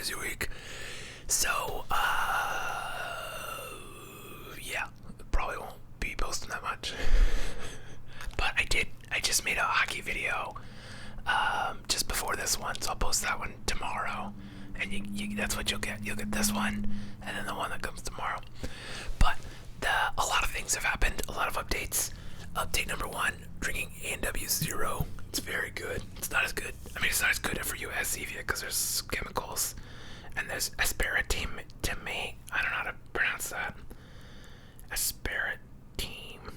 busy week. So, yeah, probably won't be posting that much. But I just made a hockey video, just before this one, so I'll post that one tomorrow. And that's what you'll get. You'll get this one, and then the one that comes tomorrow. But a lot of things have happened, a lot of updates. Update number 1, drinking A&W Zero. It's very good. It's not as good. I mean, it's not as good for you as Zevia because there's chemicals. And there's aspartame. I don't know how to pronounce that. Aspartame.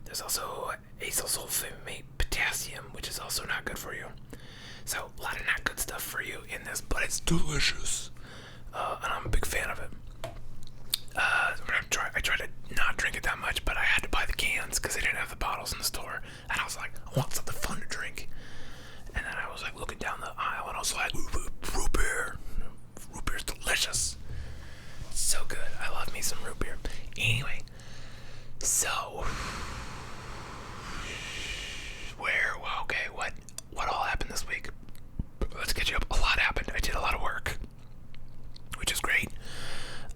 There's also acyl sulfate potassium, which is also not good for you. So, a lot of not good stuff for you in this, but it's delicious. And I'm a big fan of it. I tried to not drink it that much, but I had to buy the cans because they didn't have the bottles in the store. And I was like, I want something fun to drink. And then I was like looking down the aisle and I was like, root beer. Root beer's delicious. So good. I love me some root beer. Anyway, so what all happened this week? Let's get you up. A lot happened. I did a lot of work, which is great.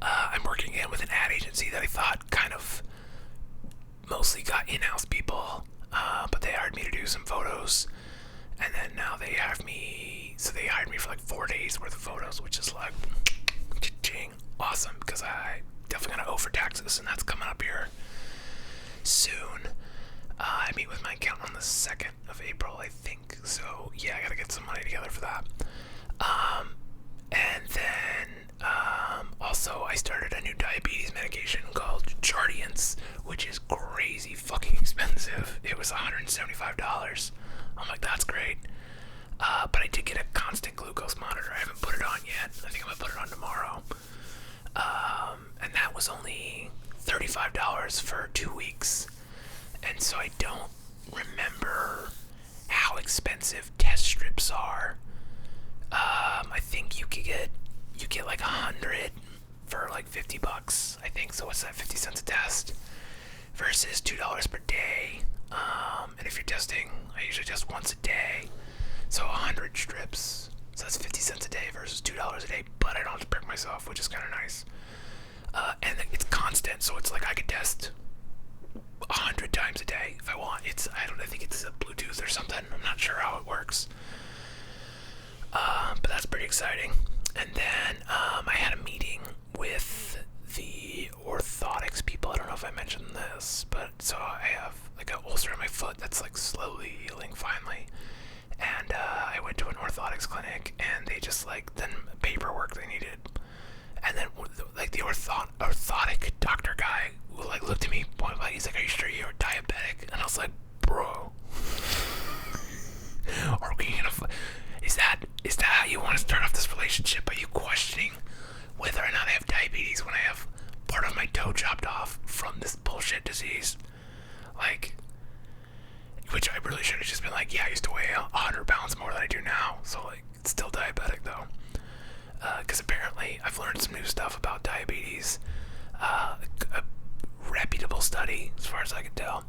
I'm working in with an ad agency that I thought kind of mostly got in-house people, but they hired me to do some photos, and then now they hired me for like 4 days worth of photos, which is like cha-ching, awesome, because I definitely gonna owe for taxes, and that's coming up here soon. I meet with my accountant on the 2nd of April, I think, so yeah, I gotta get some money together for that. And then also I started a new diabetes medication called Jardiance, which is crazy fucking expensive. It was $175. I'm like, that's great. But I did get a constant glucose monitor. I haven't put it on yet. I think I'm gonna put it on tomorrow. And that was only $35 for 2 weeks. And so I don't remember how expensive test strips are. I think you get like 100 for like $50, I think. So what's that, 50 cents a test versus $2 per day. And if you're testing, I usually test once a day, so 100 strips, so that's 50 cents a day versus $2 a day, but I don't have to prick myself, which is kind of nice. And it's constant, so it's like I could test 100 times a day if I want. I think it's a Bluetooth or something. I'm not sure how it works. But that's pretty exciting. And then I had a meeting with the orthotics people. I don't know if I mentioned this, but so I have like an ulcer on my foot that's like slowly healing finally. And I went to an orthotics clinic, and they just like then paperwork they needed. And then like the orthotic doctor guy like looked at me point blank. He's like, "Are you sure you're diabetic?" And I was like, "Bro, are we gonna? Is that how you want to start off this relationship? Are you questioning whether or not I have diabetes when I have part of my toe chopped off from this bullshit disease?" Like, which I really should have just been like, "Yeah, I used to weigh 100 pounds more than I do now, so like, it's still diabetic though." Because apparently I've learned some new stuff about diabetes. A reputable study, as far as I can tell,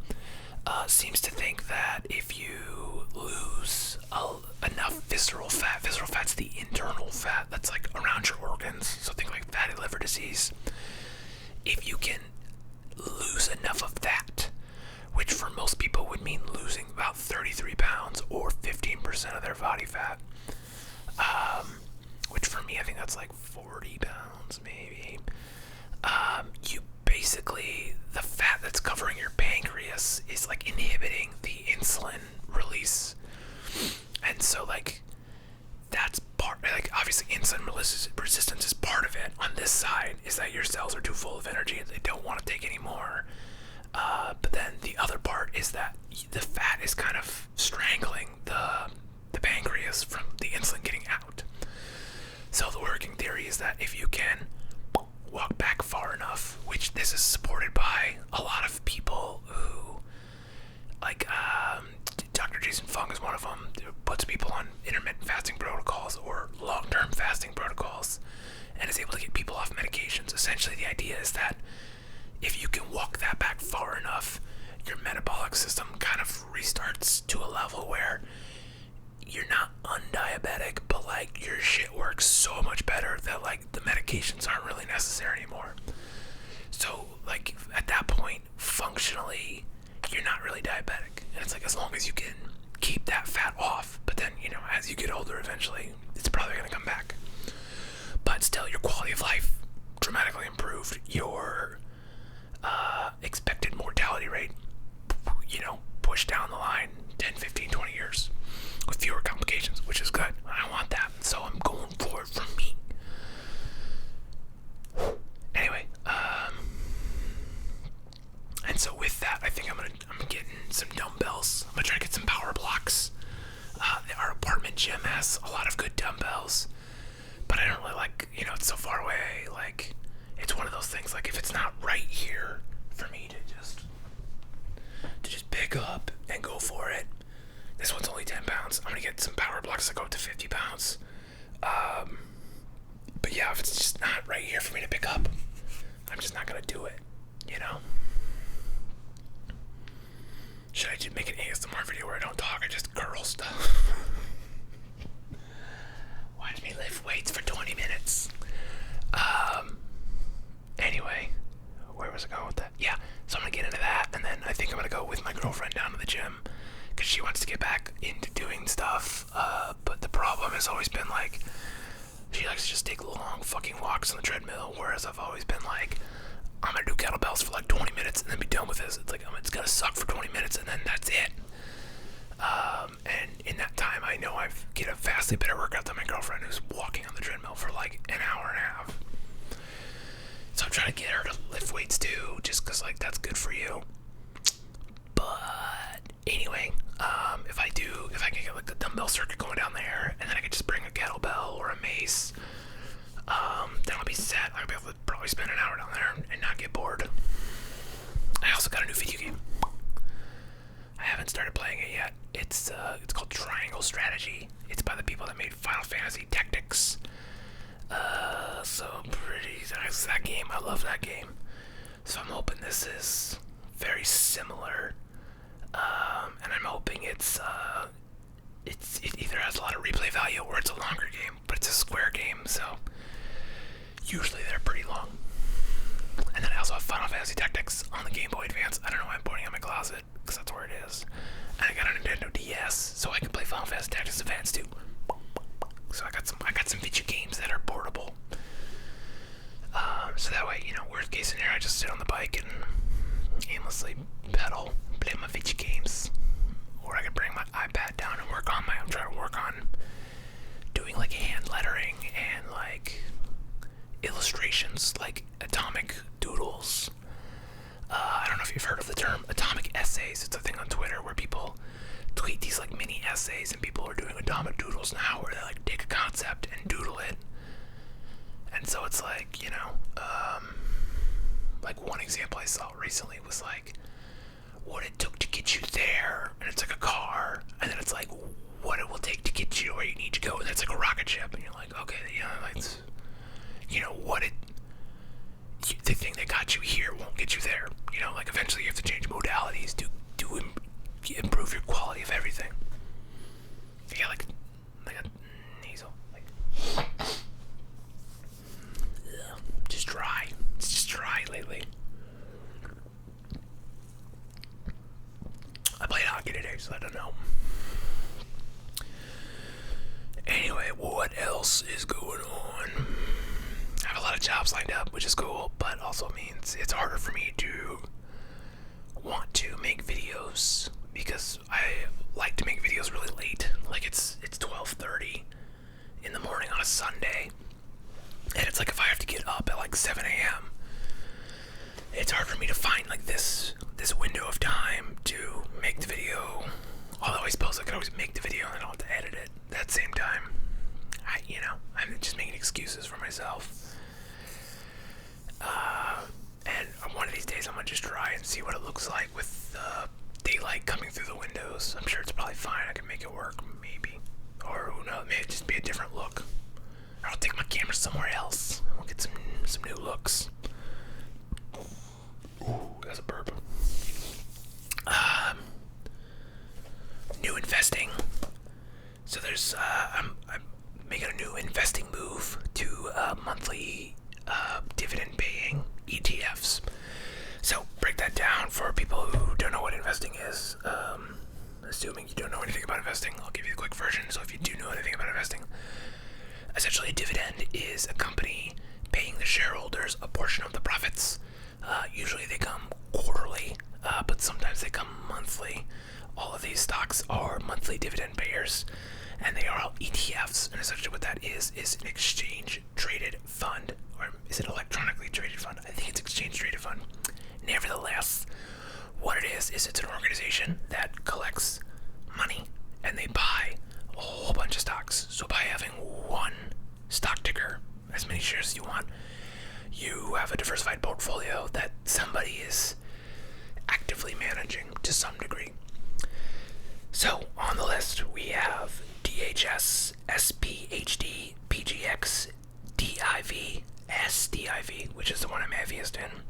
seems to think that if you lose enough visceral fat's the internal fat that's like around your organs, so think like fatty liver disease. If you can lose enough of that, which for most people would mean losing about 33 pounds or 15% of their body fat, which for me I think that's like 40 pounds maybe, you basically, the fat that's covering your pancreas is like inhibiting the insulin release. And so like that's part, like obviously insulin resistance is part of it. On this side is that your cells are too full of energy and they don't want to take any more. But then the other part is that the fat is kind of strangling the pancreas from the insulin getting out. So the working theory is that if you can walk back far enough, which this is supported by a lot of people who, like Dr. Jason Fung is one of them, who puts people on intermittent fasting protocols or long-term fasting protocols and is able to get people off medications. Essentially the idea is that if you can walk that back far enough, your metabolic system kind of restarts to a level where you're not undiabetic, but like your shit works so much better that like the medications aren't really necessary anymore. So like at that point, functionally, you're not really diabetic. And it's like as long as you can keep that fat off, but then, you know, as you get older, eventually it's probably going to come back. But still, your quality of life dramatically improved. Your expected mortality rate, you know, pushed down the line 10, 15, 20 years with fewer complications, which is good. I want that, so I'm going for it for me. Anyway, and so with that, I think I'm getting some dumbbells. I'm gonna try to get some power blocks. Our apartment gym has a lot of good dumbbells, but I don't really like, you know, it's so far away. Like, it's one of those things, like if it's not right here for me to just pick up and go for it. This one's only 10 pounds. I'm gonna get some power blocks that go up to 50 pounds. But yeah, if it's just not right here for me to pick up, I'm just not gonna do it, you know? Should I just make an ASMR video where I don't talk, I just curl stuff? Watch me lift weights for 20 minutes. Anyway, where was I going with that? Yeah, so I'm gonna get into that, and then I think I'm gonna go with my girlfriend down to the gym, because she wants to get back into doing stuff, but the problem has always been, like, she likes to just take long fucking walks on the treadmill, whereas I've always been like, I'm gonna do kettlebells for like 20 minutes and then be done with this. It's like, it's gonna suck for 20 minutes and then that's it. And in that time, I know I get a vastly better workout than my girlfriend who's walking on the treadmill for like an hour and a half. So I'm trying to get her to lift weights too, just because like that's good for you. But anyway, if I can get like the dumbbell circuit going down there, and then I could just bring a kettlebell or a mace, then I'll be set. I'll be able to probably spend an hour down there and not get bored. I also got a new video game. I haven't started playing it yet. It's called Triangle Strategy. It's by the people that made Final Fantasy Tactics. So pretty nice, that game. I love that game. So I'm hoping this is very similar. And I'm hoping it either has a lot of replay value or it's a longer game, but it's a square game, so usually they're pretty long. And then I also have Final Fantasy Tactics on the Game Boy Advance. I don't know why I'm pointing at my closet, because that's where it is. And I got a Nintendo DS, so I can play Final Fantasy Tactics Advance too. So I got some video games that are portable. So that way, you know, worst case scenario, I just sit on the bike and aimlessly pedal, play my video games. Or I could bring my iPad down and I'm trying to work on doing like hand lettering and like illustrations, like atomic doodles. I don't know if you've heard of the term atomic essays. It's a thing on Twitter where people tweet these like mini essays, and people are doing atomic doodles now where they like take a concept and doodle it. And so it's like, you know, like one example I saw recently was like what it took to get you there, and it's like a car, and then it's like what it will take to get you to where you need to go, and that's like a rocket ship, and you're like, okay, yeah, like, you know, the thing that got you here won't get you there, you know, like eventually you have to change modalities to improve your quality of everything. Yeah, like a nasal, like, just dry. It's just dry lately. I played hockey today, so I don't know. Anyway, what else is going on? I have a lot of jobs lined up, which is cool, but also means it's harder for me to want to make videos, because I like to make videos really late. Like it's 12:30 in the morning on a Sunday, and it's like if I have to get up at like 7 a.m., it's hard for me to find like this window of time to make the video. Although I suppose I could always make the video and I don't have to edit it at that same time. I'm just making excuses for myself. And one of these days I'm gonna just try and see what it looks like with daylight coming through the windows. I'm sure it's probably fine. I can make it work, maybe. Or who knows, maybe just be a different look. Or I'll take my camera somewhere else and we'll get some new looks. Ooh, that's a burp. New investing. So there's I'm making a new investing move to monthly dividend paying ETFs. So break that down for people who don't know what investing is. Assuming you don't know anything about investing, I'll give you the quick version. So if you do know anything about investing, essentially a dividend is a company paying the shareholders a portion of the profits. Usually they come quarterly, but sometimes they come monthly. All of these stocks are monthly dividend payers, and they are all ETFs. And essentially what that is an exchange traded fund. Or is it electronically traded fund? I think it's exchange traded fund. Nevertheless, what it is it's an organization that collects money and they buy a whole bunch of stocks. So by having one stock ticker, as many shares as you want, you have a diversified portfolio that somebody is actively managing to some degree. So on the list we have DHS, SPHD, PGX, DIV, SDIV, which is the one I'm heaviest in,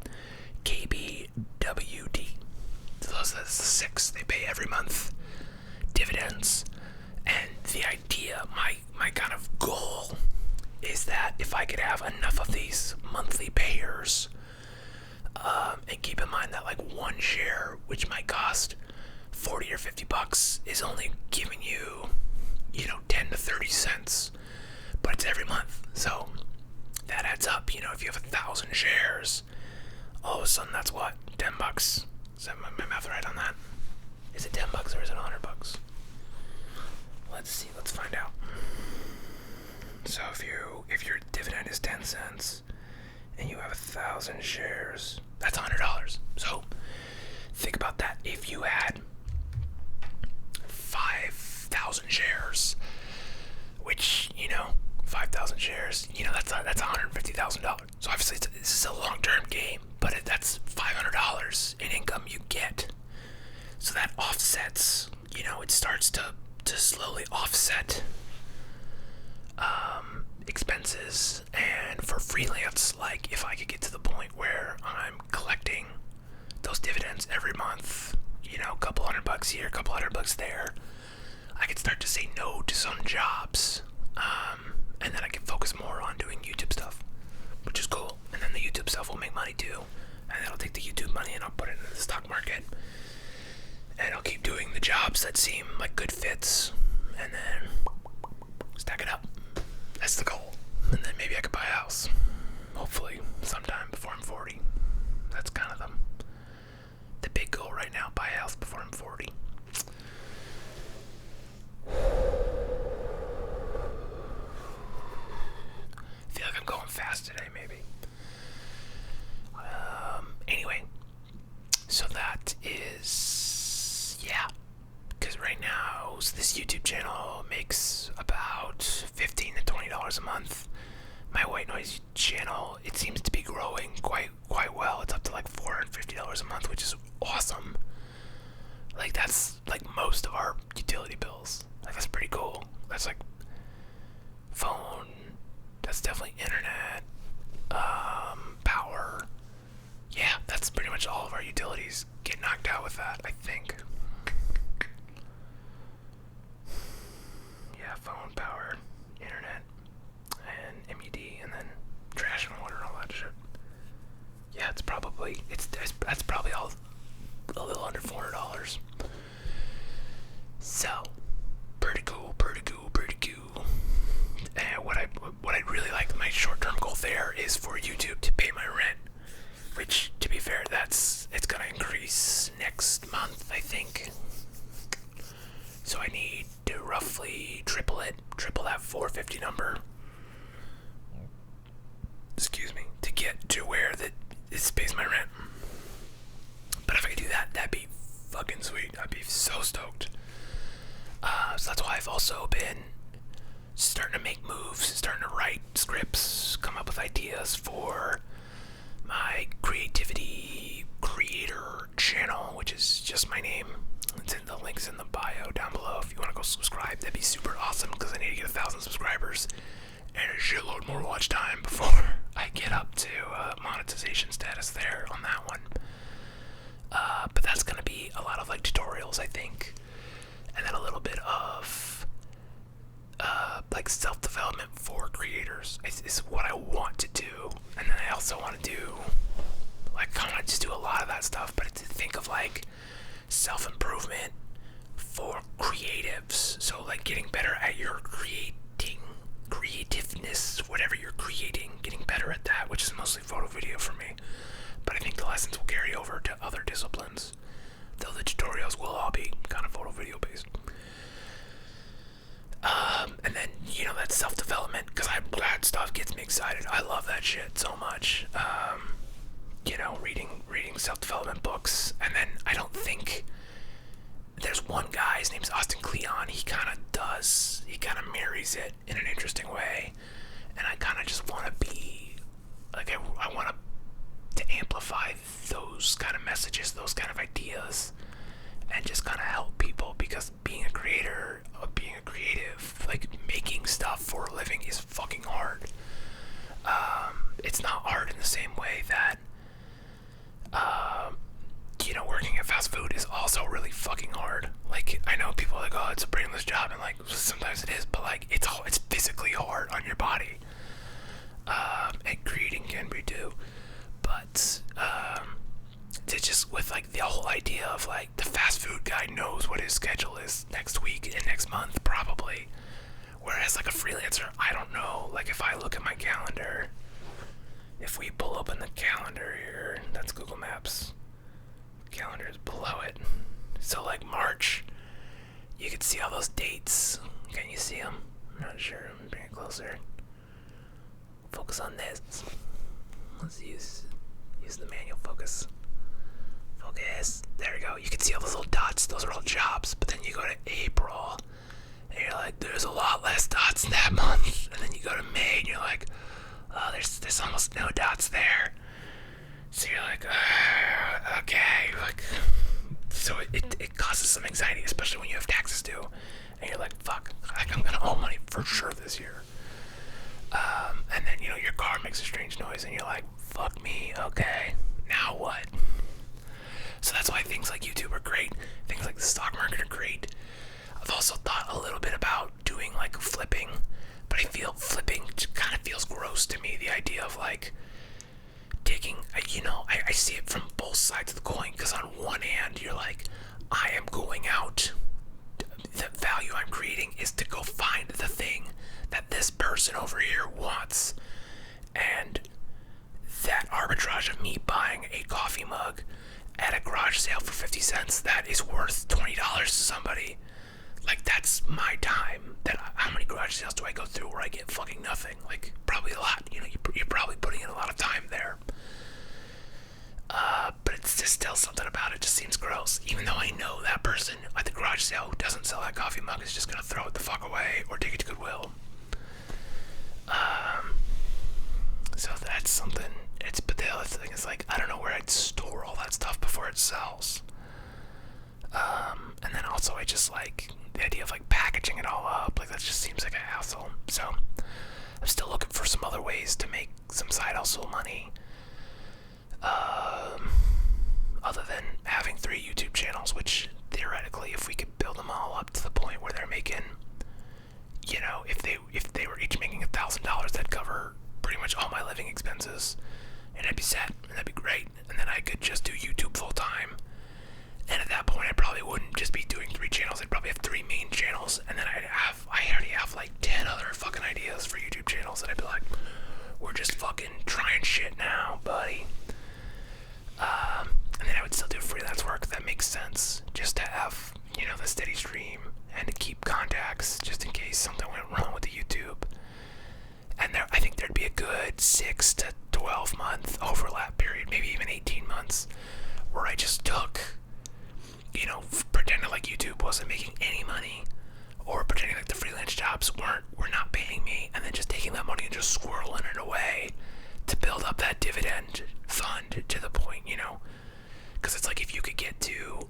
KBWD. So that's the 6. They pay every month dividends. And the idea, my kind of goal, is that if I could have enough of these monthly payers, and keep in mind that like one share, which might cost $40 or $50, is only giving you, 10 to 30 cents, but it's every month. So that adds up. If you have 1,000 shares, all of a sudden that's what, $10. Is that my math right on that? Is it $10 or is it $100? Let's see. Let's find out. So if your dividend is 10 cents and you have 1,000 shares, that's $100. So think about that. If you had 5,000 shares, which 5,000 shares, that's $150,000. So obviously this is a long-term game, but that's $500 in income you get. So that offsets. It starts to slowly offset expenses. And for freelance, like if I could get to the point where I'm collecting those dividends every month, a couple $100 here, a couple $100 there, I could start to say no to some jobs, and then I can focus more on doing YouTube stuff, which is cool. And then the YouTube stuff will make money too, and then I'll take the YouTube money and I'll put it into the stock market, and I'll keep doing the jobs that seem like good fits, and then stack it up. That's the goal. And then maybe I could buy a house, hopefully sometime before I'm 40. That's kind of the big goal right now, buy a house before I'm 40. I feel like I'm going fast today, maybe. Anyway, so that is, because right now this YouTube channel makes about $15 to $20 a month. My white noise channel, it seems to be growing quite well. It's up to like $450 a month, which is awesome. Like that's like most of our utility bills. Like that's pretty cool. That's like phone. That's definitely internet. Power. Yeah, that's pretty much all of our utilities get knocked out with that, I think. Yeah, phone, power, internet, and MUD, and then trash and water and all that shit. Yeah, that's probably all a little under $400. So, pretty cool. And what I'd really like, my short-term goal there is for YouTube to pay my rent, which, to be fair, it's gonna increase next month, I think. So I need to roughly triple that $450 number. Excuse me, to get to where it pays my rent. But if I could do that, that'd be fucking sweet. I'd be so stoked. So that's why I've also been starting to make moves, starting to write scripts, come up with ideas for my creativity creator channel, which is just my name. The link's in the bio down below if you want to go subscribe. That'd be super awesome because I need to get 1,000 subscribers and a shitload more watch time before I get up to monetization status there on that one. But that's gonna be a lot of like tutorials, I think, and then a little bit of like self-development self-improvement for creatives. So like getting better at your creativeness, whatever you're creating, getting better at that, which is mostly photo video for me. But I think the lessons will carry over to other disciplines, though the tutorials will all be kind of photo video based. And then, that self-development, because that stuff gets me excited. I love that shit so much. Reading self-development books. And then I don't think there's one guy, his name's Austin Kleon. He kind of marries it in an interesting way. And I kind of just want to be, like, I want to amplify those kind of messages, those kind of ideas, and just kind of help people, because being a creative, like making stuff for a living, is fucking hard. It's not hard in the same way that working at fast food is also really fucking hard. Like, I know people are like, oh, it's a brainless job, and like sometimes it is, but like it's physically hard on your body. And creating can be too, but to just with like the whole idea of like the fast food guy knows what his schedule is next week and next month probably, whereas like a freelancer, I don't know. Like if I look at my calendar, if we pull open the calendar here, that's Google Maps. Calendar is below it. So like March, you can see all those dates. Can you see them? I'm not sure. Let me bring it closer. Focus on this. Let's use the manual focus. Focus. There we go. You can see all those little dots. Those are all jobs. But then you go to April, and you're like, there's a lot less dots in that month. And then you go to May, and you're like, oh, there's almost no dots there. So you're like, okay, like, so it causes some anxiety, especially when you have taxes due, and you're like, fuck, like I'm gonna owe money for sure this year. And then your car makes a strange noise, and you're like, fuck me, okay, now what? So that's why things like YouTube are great. Things like the stock market are great. I've also thought a little bit about doing like flipping, but I feel flipping kind of feels gross to me. The idea of like taking, I see it from both sides of the coin, because on one hand, you're like, I am going out, the value I'm creating is to go find the thing that this person over here wants, and that arbitrage of me buying a coffee mug at a garage sale for 50 cents that is worth $20 to somebody, like that's my time. How many garage sales do I go through where I get fucking nothing? Like probably a lot. You're probably putting in a lot of time there. But it's just still something about it just seems gross. Even though I know that person at the garage sale who doesn't sell that coffee mug is just gonna throw it the fuck away or take it to Goodwill. So that's something. But the other thing is like I don't know where I'd store all that stuff before it sells. And then also I just like the idea of like packaging it all up, like that just seems like a hassle. So I'm still looking for some other ways to make some side hustle money. Other than having 3 YouTube channels, which theoretically, if we could build them all up to the point where they're making, if they were each making $1,000, that'd cover pretty much all my living expenses, and I'd be set, and that'd be great. And then I could just do YouTube full time. And at that point, I probably wouldn't just be doing 3 channels. I'd probably have 3 main channels, and then I already have like 10 other fucking ideas for YouTube channels, and I'd be like, we're just fucking trying shit now, buddy. And then I would still do freelance work. That makes sense, just to have, the steady stream and to keep contacts, just in case something went wrong with the YouTube. And I think there'd be a good 6 to 12 month overlap period, maybe even 18 months, where I just took, pretending like YouTube wasn't making any money, or pretending like the freelance jobs were not paying me, and then just taking that money and just squirreling it away to build up that dividend fund to the point, because it's like if you could get to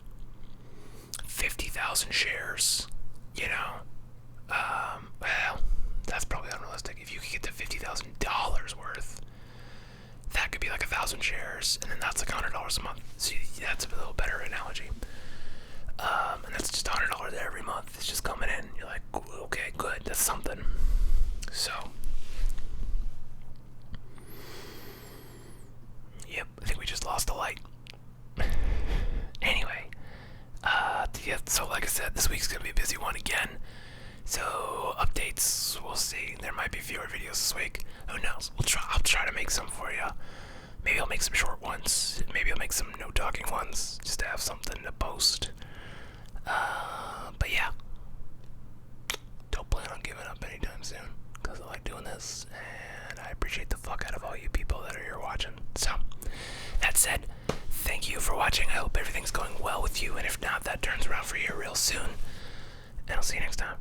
50,000 shares, well, that's probably unrealistic. If you could get to $50,000 worth, that could be like 1,000 shares, and then that's like $100 a month. See, that's a little better analogy. And that's just $100 every month. It's just coming in. You're like, okay, good. That's something. So, yep. I think we just lost the light. Anyway, said, this week's gonna be a busy one again. So updates, we'll see. There might be fewer videos this week. Who knows? I'll try to make some for you. Maybe I'll make some short ones. Maybe I'll make some no talking ones, just to have something to post. But yeah, don't plan on giving up anytime soon, because I like doing this, and I appreciate the fuck out of all you people that are here watching. So, that said, thank you for watching. I hope everything's going well with you, and if not, that turns around for you real soon. And I'll see you next time.